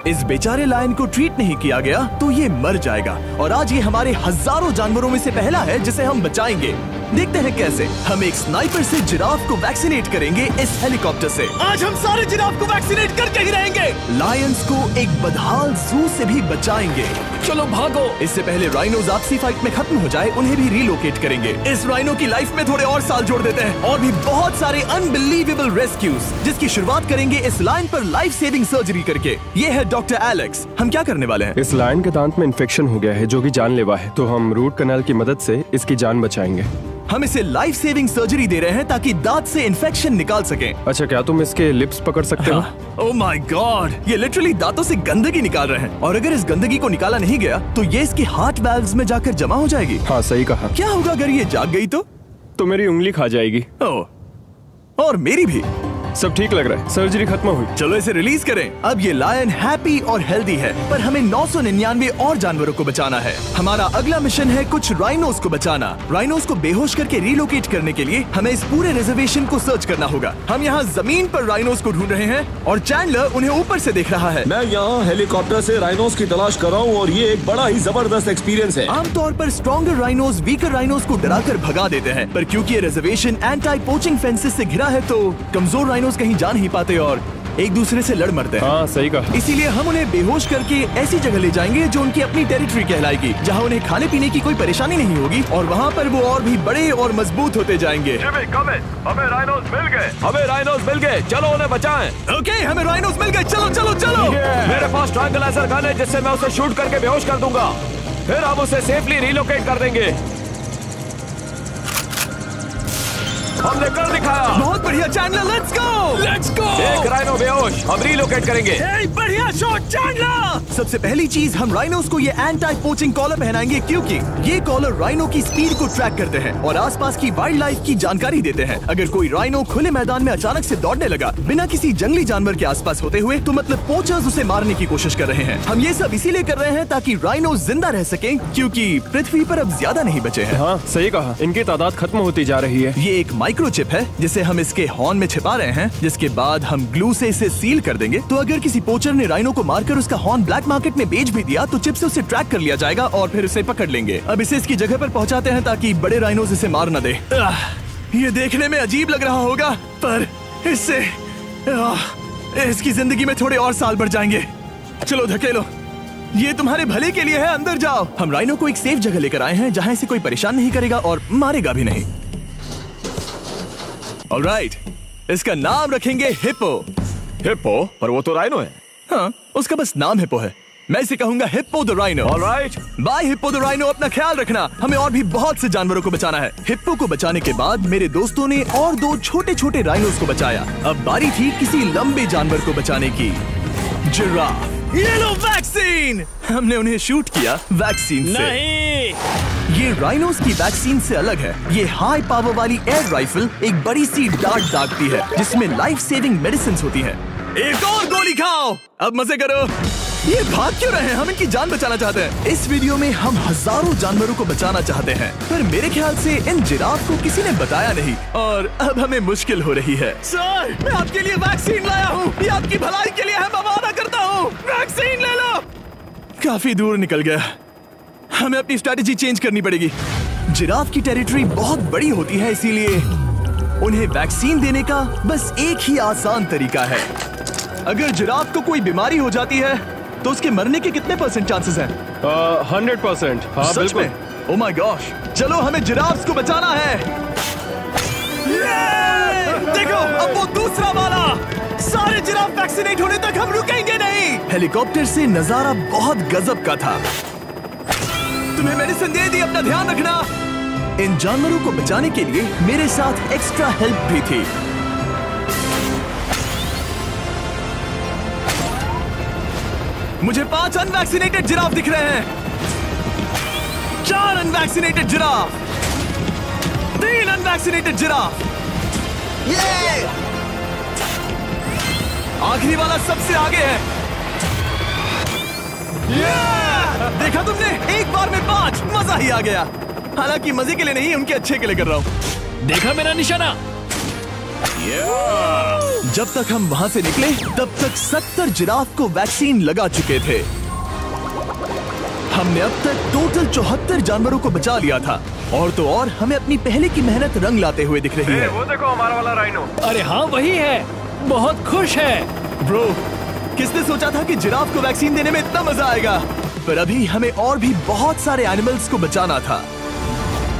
इस बेचारे लायन को ट्रीट नहीं किया गया तो ये मर जाएगा और आज ये हमारे हजारों जानवरों में से पहला है जिसे हम बचाएंगे। देखते हैं कैसे। हम एक स्नाइपर से जिराफ को वैक्सीनेट करेंगे इस हेलीकॉप्टर से। आज हम सारे जिराफ को वैक्सीनेट करके ही रहेंगे। लायंस को एक बदहाल जू से भी बचाएंगे। चलो भागो। इससे पहले राइनोज आपसी फाइट में खत्म हो जाए उन्हें भी रिलोकेट करेंगे। इस राइनो की लाइफ में थोड़े और साल जोड़ देते हैं और भी बहुत सारे अनबिलीवेबल रेस्क्यूज जिसकी शुरुआत करेंगे इस लायन पर लाइफ सेविंग सर्जरी करके। ये है डॉक्टर एलेक्स। हम क्या करने वाले हैं? इस लायन के दांत में इन्फेक्शन हो गया है जो कि जानलेवा है, तो हम रूट कैनाल की मदद से इसकी जान बचाएंगे। हम इसे लाइफ सेविंग सर्जरी दे रहे हैं ताकि दांत से इन्फेक्शन निकाल सकें। अच्छा, क्या तुम इसके लिप्स पकड़ सकते हो? ओह माय गॉड, ये लिटरली दांतों से गंदगी निकाल रहे हैं और अगर इस गंदगी को निकाला नहीं गया तो ये इसके हार्ट वाल्व्स में जाकर जमा हो जाएगी। हाँ सही कहा। क्या होगा अगर ये जाग गई तो मेरी उंगली खा जाएगी। ओह, और मेरी भी। सब ठीक लग रहा है, सर्जरी खत्म हुई। चलो इसे रिलीज करें। अब ये लायन हैप्पी और हेल्दी है, पर हमें 999 और जानवरों को बचाना है। हमारा अगला मिशन है कुछ राइनोस को बचाना। राइनोस को बेहोश करके रिलोकेट करने के लिए हमें इस पूरे रिजर्वेशन को सर्च करना होगा। हम यहाँ जमीन पर राइनोस को ढूंढ रहे हैं और चैंडलर उन्हें ऊपर से देख रहा है। मैं यहाँ हेलीकॉप्टर से राइनोस की तलाश कर रहा हूँ और ये एक बड़ा ही जबरदस्त एक्सपीरियंस है। आमतौर पर स्ट्रॉन्गर राइनोस वीकर राइनोस को डराकर भगा देते हैं, पर क्योंकि ये रिजर्वेशन एंटी पोचिंग फेंसेस से घिरा है तो कमजोर राइनोस कहीं जा नहीं पाते और एक दूसरे से लड़ मरते हैं। हाँ सही कहा। इसीलिए हम उन्हें बेहोश करके ऐसी जगह ले जाएंगे जो उनकी अपनी टेरिटरी कहलाएगी, जहाँ उन्हें खाने पीने की कोई परेशानी नहीं होगी और वहाँ पर वो और भी बड़े और मजबूत होते जाएंगे। हमें राइनोस मिल गए। हमें राइनोस मिल गए, चलो उन्हें बचाएं। ओके, हमें राइनोस मिल गए। चलो चलो चलो। मेरे पास ट्रायंगुलर गन है जिससे मैं उसे शूट करके बेहोश कर दूंगा, फिर हम उसे सेफली रिलोकेट कर देंगे। हमने कर दिखाया। बहुत बढ़िया चैंडलर, लेट्स गो। एक राइनो बेहोश, हम रिलोकेट करेंगे। बढ़िया शॉट चैंडलर। सबसे पहली चीज, हम राइनोस को ये एंटी पोचिंग कॉलर पहनाएंगे क्योंकि ये कॉलर राइनो की स्पीड को ट्रैक करते हैं और आसपास की वाइल्ड लाइफ की जानकारी देते हैं। अगर कोई राइनो खुले मैदान में अचानक से दौड़ने लगा बिना किसी जंगली जानवर के आसपास होते हुए तो मतलब पोचर्स उसे मारने की कोशिश कर रहे हैं। हम ये सब इसीलिए कर रहे हैं ताकि राइनो जिंदा रह सके क्योंकि पृथ्वी पर अब ज्यादा नहीं बचे हैं। हाँ सही कहा, इनकी तादाद खत्म होती जा रही है। ये एक माइक्रोचिप है जिसे हम इसके हॉर्न में छिपा रहे हैं, जिसके बाद हम ग्लू से इसे सील कर देंगे। तो अगर किसी पोचर ने राइनो को मारकर उसका हॉर्न ब्लैक मार्केट में बेच भी दिया तो चिप से उसे ट्रैक कर लिया जाएगा और फिर उसे पकड़ लेंगे। अब इसे इसकी जगह पर पहुंचाते हैं ताकि बड़े राइनोस इसे मार न दे। ये देखने में अजीब लग रहा होगा पर इससे इसकी जिंदगी में थोड़े और साल बढ़ जाएंगे। चलो धकेलो, ये तुम्हारे भले के लिए है, अंदर जाओ। हम राइनो को एक सेफ जगह लेकर आए हैं जहाँ इसे कोई परेशान नहीं करेगा और मारेगा भी नहीं। ऑलराइट, इसका नाम रखेंगे हिप्पो। हिप्पो? पर वो तो राइनो है। हाँ, उसका बस नाम हिप्पो है। मैं इसे कहूंगा hippo the rhino. Alright, bye hippo the rhino. अपना ख्याल रखना, हमें और भी बहुत से जानवरों को बचाना है। हिप्पो को बचाने के बाद मेरे दोस्तों ने और 2 छोटे छोटे राइनोस को बचाया। अब बारी थी किसी लंबे जानवर को बचाने की। जिराफ। ये लो वैक्सीन। हमने उन्हें शूट किया वैक्सीन से। नहीं, ये राइनोस की वैक्सीन से अलग है। ये हाई पावर वाली एयर राइफल एक बड़ी सी डार्ट दागती है जिसमें लाइफ सेविंग मेडिसिन होती है। एक और गोली खाओ, अब मजे करो। ये भाग क्यों रहे हैं? हम इनकी जान बचाना चाहते हैं। इस वीडियो में हम हजारों जानवरों को बचाना चाहते हैं, पर मेरे ख्याल से इन जिराफ को किसी ने बताया नहीं और अब हमें मुश्किल हो रही है। सर, मैं आपके लिए वैक्सीन लाया हूँ। ये आपकी भलाई के लिए है, मैं वादा करता हूँ। वैक्सीन ले लो। काफी दूर निकल गया, हमें अपनी स्ट्रैटेजी चेंज करनी पड़ेगी। जिराफ की टेरिटरी बहुत बड़ी होती है, इसीलिए उन्हें वैक्सीन देने का बस एक ही आसान तरीका है। अगर जिराफ को कोई बीमारी हो जाती है तो उसके मरने के कितने % चांसेस हैं? 100%। हाँ बिल्कुल। ओह माय गॉश, चलो हमें जिराफ्स को बचाना है। देखो, अब वो दूसरा वाला। सारे जिराफ वैक्सीनेट होने तक हम रुकेंगे नहीं। हेलीकॉप्टर से नजारा बहुत गजब का था। तुम्हें मेडिसिन दे दी, अपना ध्यान रखना। इन जानवरों को बचाने के लिए मेरे साथ एक्स्ट्रा हेल्प भी थी। मुझे 5 अनवैक्सीनेटेड जिराफ दिख रहे हैं। 4 अनवैक्सीनेटेड जिराफ, 3 अनवैक्सीनेटेड जिराफ। आखिरी वाला सबसे आगे है। देखा तुमने, एक बार में 5। मजा ही आ गया। हालांकि मजे के लिए नहीं, उनके अच्छे के लिए कर रहा हूँ। देखा मेरा निशाना? जब तक हम वहाँ से निकले तब तक 70 जिराफ को वैक्सीन लगा चुके थे। हमने अब तक टोटल 74 जानवरों को बचा लिया था। और तो और हमें अपनी पहले की मेहनत रंग लाते हुए दिख रही है। वो देखो हमारा वाला राइनो। अरे हाँ वही है, बहुत खुश है। ब्रो, किसने सोचा था कि जिराफ को वैक्सीन देने में इतना मजा आएगा। पर अभी हमें और भी बहुत सारे एनिमल्स को बचाना था।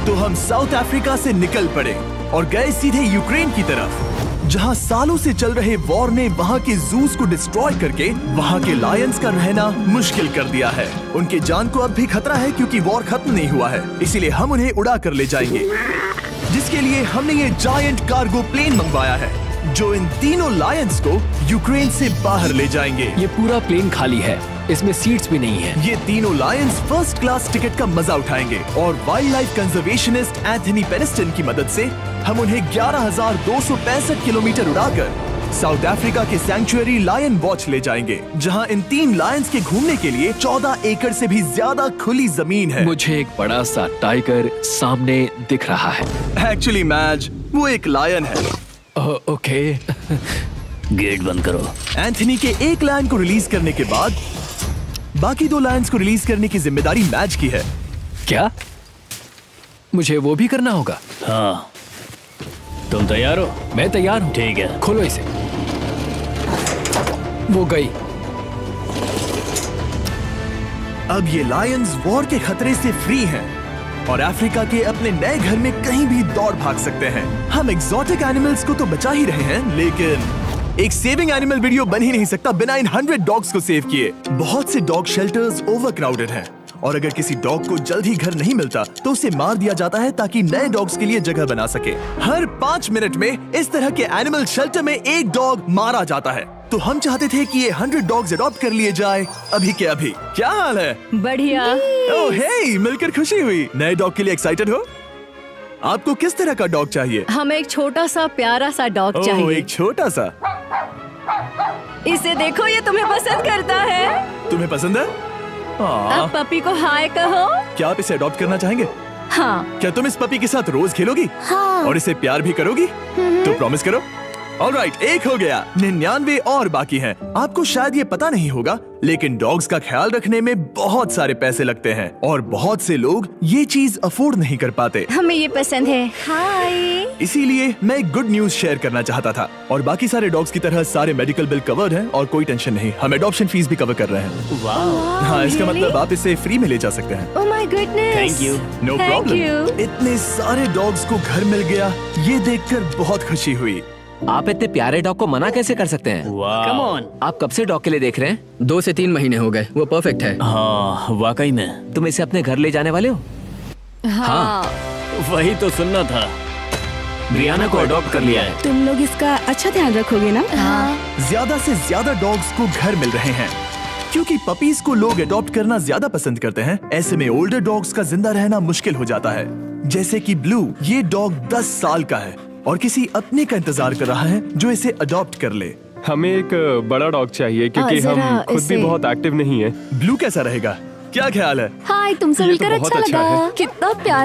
तो हम साउथ अफ्रीका से निकल पड़े और गए सीधे यूक्रेन की तरफ, जहां सालों से चल रहे वॉर ने वहां के जूस को डिस्ट्रॉय करके वहां के लायंस का रहना मुश्किल कर दिया है। उनके जान को अब भी खतरा है क्योंकि वॉर खत्म नहीं हुआ है, इसीलिए हम उन्हें उड़ा कर ले जाएंगे। जिसके लिए हमने ये जायंट कार्गो प्लेन मंगवाया है, जो इन तीनों लायंस को यूक्रेन से बाहर ले जाएंगे। ये पूरा प्लेन खाली है, इसमेमें सीट्स भी नहीं है। ये तीनों लायंस फर्स्ट क्लास टिकट का मजा उठाएंगे और वाइल्ड लाइफ कंजर्वेशनिस्ट एंथनी पेनिस्टन की मदद से हम उन्हें 11,265 किलोमीटर उड़ाकर साउथ अफ्रीका के सैंक्चुअरी लायन वॉच ले जाएंगे, जहां इन 3 लायंस के घूमने के लिए 14 एकड़ से भी ज्यादा खुली जमीन है। मुझे एक बड़ा सा टाइगर सामने दिख रहा है। एक्चुअली मैच, वो एक लायन है। ओके। गेट बंद करो। एंथनी के एक लायन को रिलीज करने के बाद बाकी 2 लायंस को रिलीज करने की जिम्मेदारी मैच की है। क्या मुझे वो भी करना होगा? हाँ, तुम तैयार हो? मैं तैयार हूँ। ठीक है, खोलो इसे। वो गई। अब ये लायंस वॉर के खतरे से फ्री हैं और अफ्रीका के अपने नए घर में कहीं भी दौड़ भाग सकते हैं। हम एक्सोटिक एनिमल्स को तो बचा ही रहे हैं, लेकिन एक सेविंग एनिमल वीडियो बन ही नहीं सकता बिना इन 100 डॉग्स को सेव किए। बहुत से डॉग शेल्टर्स ओवरक्राउडेड हैं और अगर किसी डॉग को जल्द ही घर नहीं मिलता तो उसे मार दिया जाता है ताकि नए डॉग्स के लिए जगह बना सके। हर 5 मिनट में इस तरह के एनिमल शेल्टर में एक डॉग मारा जाता है। तो हम चाहते थे कि ये 100 डॉग्स अडॉप्ट कर लिए जाए अभी के अभी। क्या हाल है? बढ़िया। ओह हे, मिलकर खुशी हुई। नए डॉग के लिए एक्साइटेड हो? आपको किस तरह का डॉग चाहिए? हमें एक छोटा सा प्यारा सा डॉग ओह, चाहिए। एक छोटा सा। इसे देखो, ये तुम्हें पसंद करता है। तुम्हें पसंद है? अब पपी को हाय कहो। क्या आप इसे अडॉप्ट करना चाहेंगे? हाँ। क्या तुम इस पपी के साथ रोज खेलोगी? हाँ। और इसे प्यार भी करोगी? तो प्रॉमिस करो। ऑलराइट, एक हो गया। 99 और बाकी हैं। आपको शायद ये पता नहीं होगा, लेकिन डॉग्स का ख्याल रखने में बहुत सारे पैसे लगते हैं और बहुत से लोग ये चीज अफोर्ड नहीं कर पाते। हमें ये पसंद है। हाय। इसीलिए मैं एक गुड न्यूज शेयर करना चाहता था। और बाकी सारे डॉग्स की तरह सारे मेडिकल बिल कवर्ड हैं और कोई टेंशन नहीं। हम एडॉप्शन फीस भी कवर कर रहे हैं। हाँ, इसका मतलब आप इसे फ्री में ले जा सकते हैं। Oh my goodness. Thank you. No problem. इतने सारे डॉग्स को घर मिल गया, ये देखकर बहुत खुशी हुई। आप इतने प्यारे डॉग को मना कैसे कर सकते हैं? Come on. आप कब से डॉग के लिए देख रहे हैं? 2 से 3 महीने हो गए। वो परफेक्ट है। हाँ, वाकई में। तुम इसे अपने घर ले जाने वाले हो? हाँ। वही तो सुनना था। ब्रियाना को अडॉप्ट कर लिया है। तुम लोग इसका अच्छा ध्यान रखोगे ना? हाँ। ज्यादा से ज्यादा डॉग्स को घर मिल रहे हैं क्योंकि पपीज को लोग अडॉप्ट करना ज्यादा पसंद करते हैं। ऐसे में ओल्डर डॉग्स का जिंदा रहना मुश्किल हो जाता है। जैसे कि ब्लू, ये डॉग 10 साल का है और किसी अपने का इंतजार कर रहा है जो इसे अडॉप्ट कर ले। हमें एक बड़ा डॉग चाहिए क्योंकि जरा हम खुद भी इसे- बहुत एक्टिव नहीं है। ब्लू कैसा रहेगा? क्या ख्याल है? हाय, तुमसे ये तो मिलकर बहुत अच्छा अच्छा लगा। है। कितना प्यारा